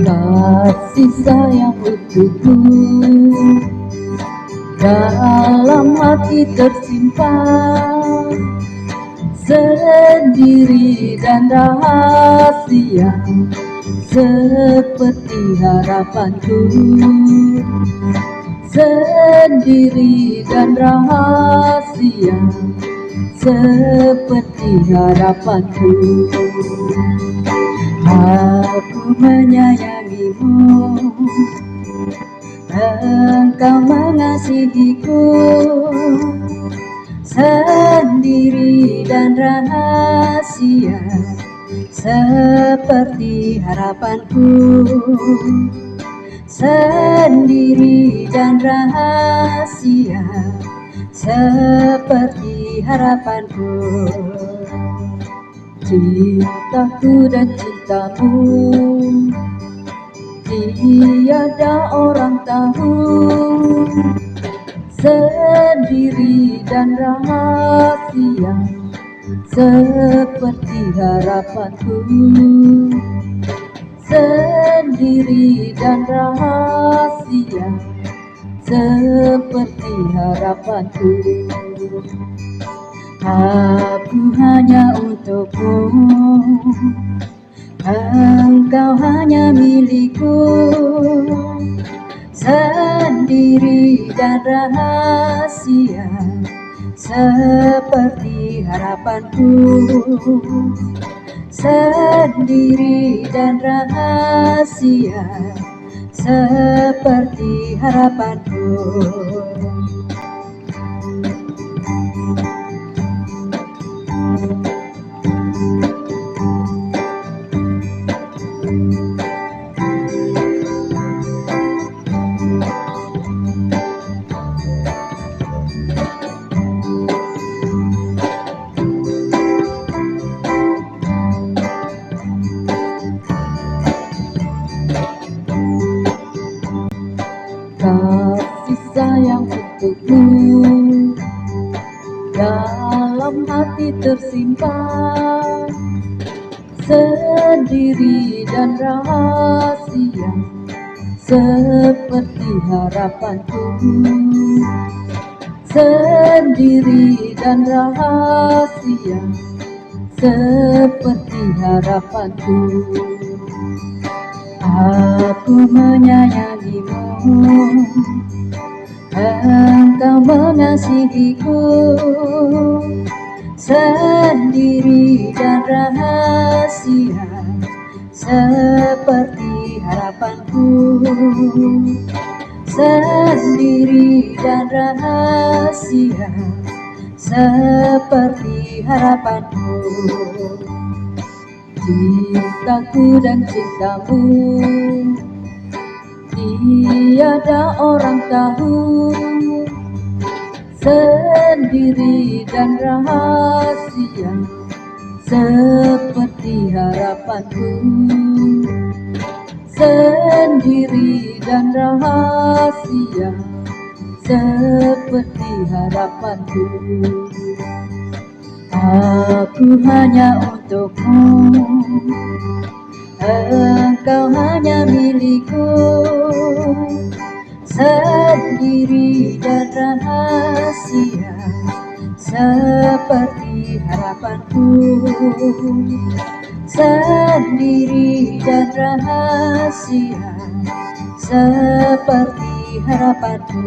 Kasih sayang untukku dalam hati tersimpan, sendiri dan rahasia seperti harapanku. Sendiri dan rahasia seperti harapanku. Aku menyayangimu, engkau mengasihiku, sendiri dan rahasia seperti harapanku. Sendiri dan rahasia seperti harapanku. Cintaku dan cintamu tiada orang tahu, sendiri dan rahasia seperti harapanku. Sendiri dan rahasia seperti harapanku. Aku hanya untukmu, engkau hanya milikku, sendiri dan rahasia seperti harapanku. Sendiri dan rahasia seperti harapanku. Kasih sayang untukmu dalam hati tersimpan, sendiri dan rahasia seperti harapanku. Sendiri dan rahasia seperti harapanku. Aku menyayangimu, engkau mengasihiku, sendiri dan rahasia seperti harapanku. Sendiri dan rahasia seperti harapanku. Cintaku dan cintamu tiada orang tahu, sendiri dan rahasia seperti harapanku. Sendiri dan rahasia seperti harapanku. Aku hanya untukmu, engkau hanya milikku, sendiri dan rahasia seperti harapanku. Sendiri dan rahasia seperti harapanku.